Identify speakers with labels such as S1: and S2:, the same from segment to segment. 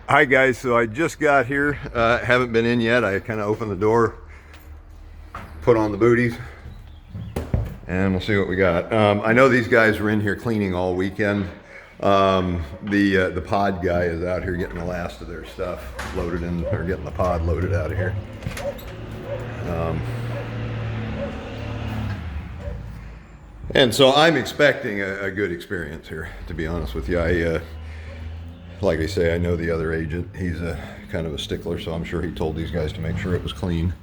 S1: Hi guys, so I just got here, haven't been in yet. I kind of opened the door, put on the booties, and we'll see what we got. I know these guys were in here cleaning all weekend. The pod guy is out here getting the last of their stuff loaded in, or getting the pod loaded out of here. And so I'm expecting a good experience here, to be honest with you. Like I say, I know the other agent. He's a kind of a stickler, so I'm sure he told these guys to make sure it was clean.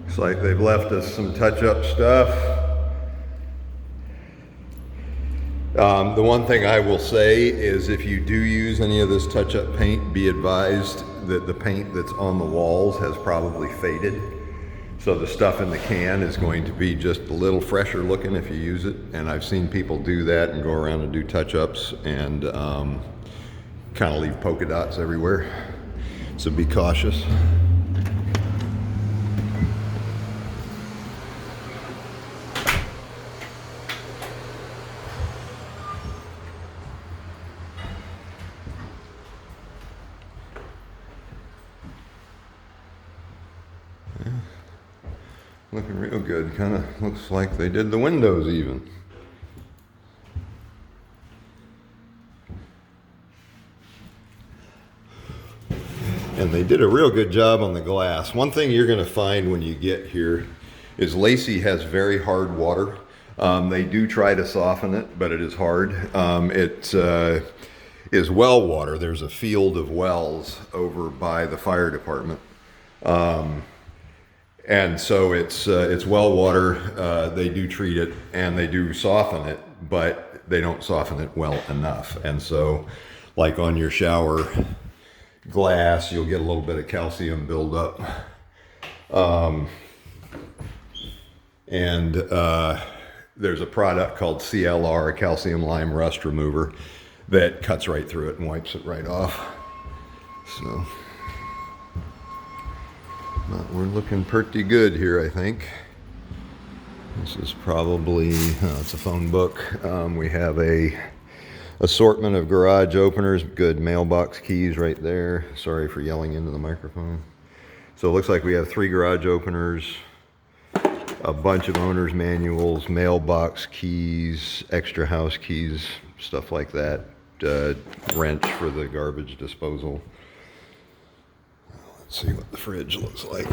S1: Looks like they've left us some touch-up stuff. The one thing I will say is if you do use any of this touch-up paint, be advised that the paint that's on the walls has probably faded. So the stuff in the can is going to be just a little fresher looking if you use it. And I've seen people do that and go around and do touch-ups and kind of leave polka dots everywhere. So be cautious. Looking real good. Kind of looks like they did the windows even. And they did a real good job on the glass. One thing you're going to find when you get here is Lacey has very hard water. They do try to soften it, but it is hard. It is well water. There's a field of wells over by the fire department. And so it's well water. They do treat it and they do soften it, but they don't soften it well enough. And so like on your shower glass, you'll get a little bit of calcium buildup. There's a product called CLR, a calcium lime rust remover, that cuts right through it and wipes it right off. So we're looking pretty good here, I think. This is probably, it's a phone book. We have a assortment of garage openers, good mailbox keys right there. Sorry for yelling into the microphone. So it looks like we have 3 garage openers, a bunch of owner's manuals, mailbox keys, extra house keys, stuff like that. Wrench for the garbage disposal. Let's see what the fridge looks like.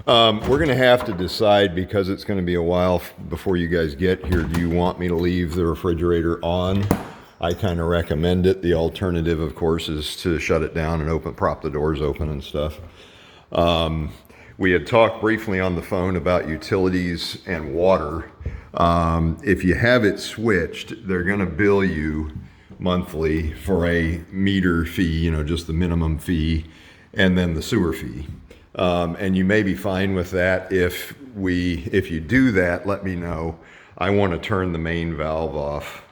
S1: We're going to have to decide, because it's going to be a while before you guys get here. Do you want me to leave the refrigerator on? I kind of recommend it. The alternative, of course, is to shut it down and prop the doors open and stuff. We had talked briefly on the phone about utilities and water. If you have it switched, they're going to bill you monthly for a meter fee, just the minimum fee, and then the sewer fee. And you may be fine with that. If you do that, let me know. I want to turn the main valve off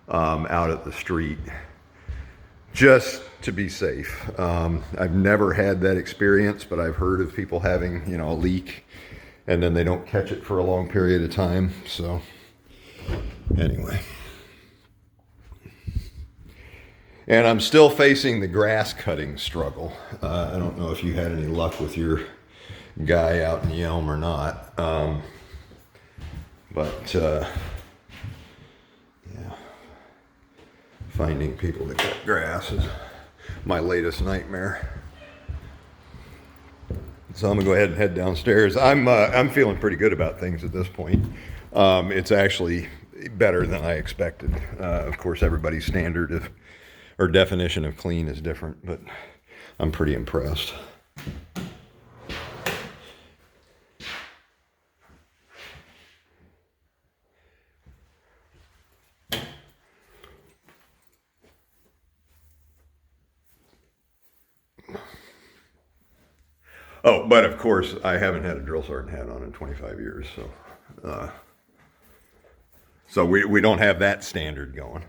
S1: out at the street, just to be safe. I've never had that experience, but I've heard of people having, a leak and then they don't catch it for a long period of time. So anyway. And I'm still facing the grass cutting struggle. I don't know if you had any luck with your guy out in Yelm or not. Yeah, finding people to cut grass is my latest nightmare. So I'm gonna go ahead and head downstairs. I'm feeling pretty good about things at this point. It's actually better than I expected. Of course, everybody's standard or definition of clean is different, but I'm pretty impressed. Oh, but of course, I haven't had a drill sergeant hat on in 25 years, so we don't have that standard going.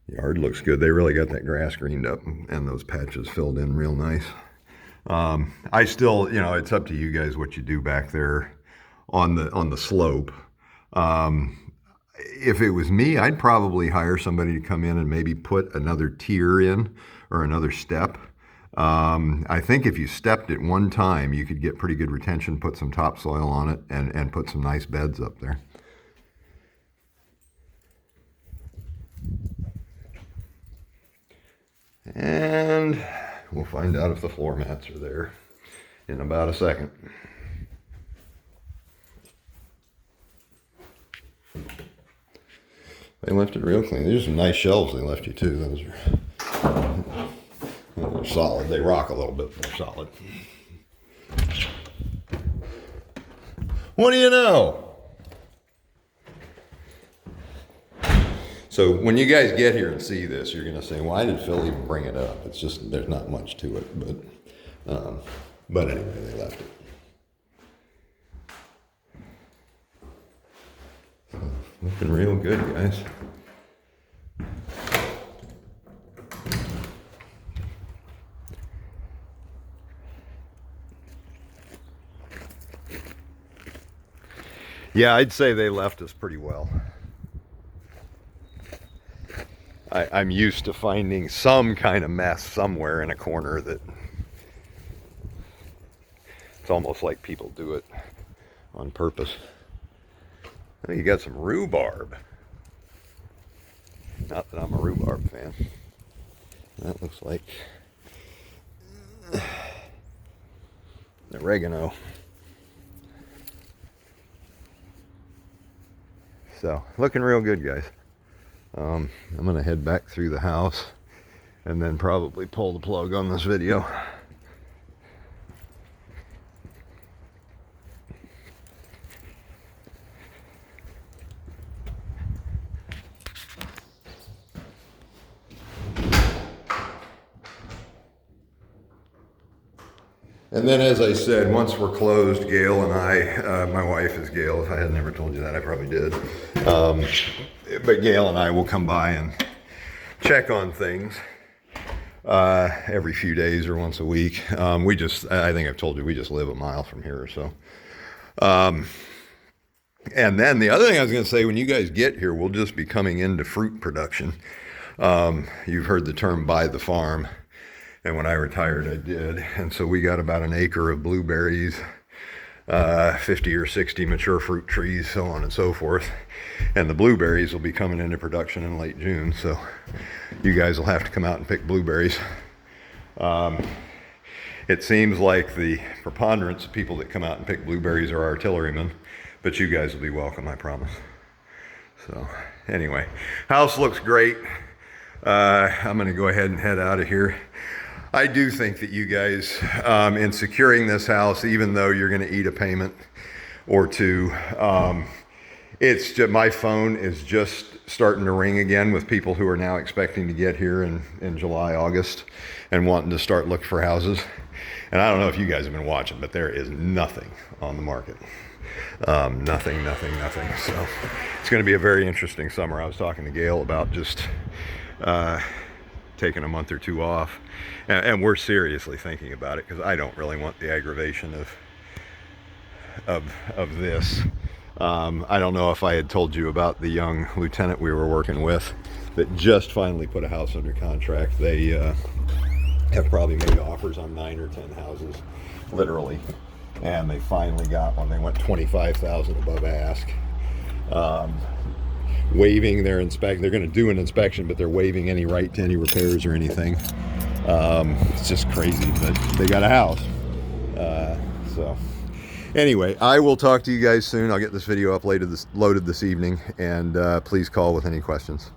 S1: Yard looks good. They really got that grass greened up and those patches filled in real nice. I still, it's up to you guys what you do back there on the slope. If it was me, I'd probably hire somebody to come in and maybe put another tier in or another step. I think if you stepped it one time, you could get pretty good retention, put some topsoil on it, and put some nice beds up there. And we'll find out if the floor mats are there in about a second. They left it real clean. There's some nice shelves they left you too. Those are solid. They rock a little bit, but they're solid. What do you know? So when you guys get here and see this, you're going to say, why did Phil even bring it up? It's just, there's not much to it, but anyway, they left it. So, looking real good, guys. Yeah, I'd say they left us pretty well. I'm used to finding some kind of mess somewhere in a corner that it's almost like people do it on purpose. Oh, you got some rhubarb. Not that I'm a rhubarb fan. That looks like oregano. So, looking real good, guys. I'm going to head back through the house and then probably pull the plug on this video. And then, as I said, once we're closed, Gail and I, my wife is Gail. If I had never told you that, I probably did. But Gail and I will come by and check on things every few days or once a week. I think I've told you, we just live a mile from here or so. And then the other thing I was going to say, when you guys get here, we'll just be coming into fruit production. You've heard the term buy the farm. And when I retired, I did. And so we got about an acre of blueberries, 50 or 60 mature fruit trees, so on and so forth. And the blueberries will be coming into production in late June. So you guys will have to come out and pick blueberries. It seems like the preponderance of people that come out and pick blueberries are artillerymen, but you guys will be welcome, I promise. So anyway, house looks great. I'm going to go ahead and head out of here. I do think that you guys, in securing this house, even though you're going to eat a payment or two, it's just, my phone is just starting to ring again with people who are now expecting to get here in July, August, and wanting to start looking for houses. And I don't know if you guys have been watching, but there is nothing on the market. Nothing. So it's going to be a very interesting summer. I was talking to Gail about just taking a month or two off, and we're seriously thinking about it, because I don't really want the aggravation of this. I don't know if I had told you about the young lieutenant we were working with that just finally put a house under contract. They have probably made offers on 9 or 10 houses, literally, and they finally got one. They went $25,000 above ask. Waiving their inspection. They're going to do an inspection, but they're waiving any right to any repairs or anything. It's just crazy, but they got a house. So anyway, I will talk to you guys soon. I'll get this video uploaded loaded this evening, and please call with any questions.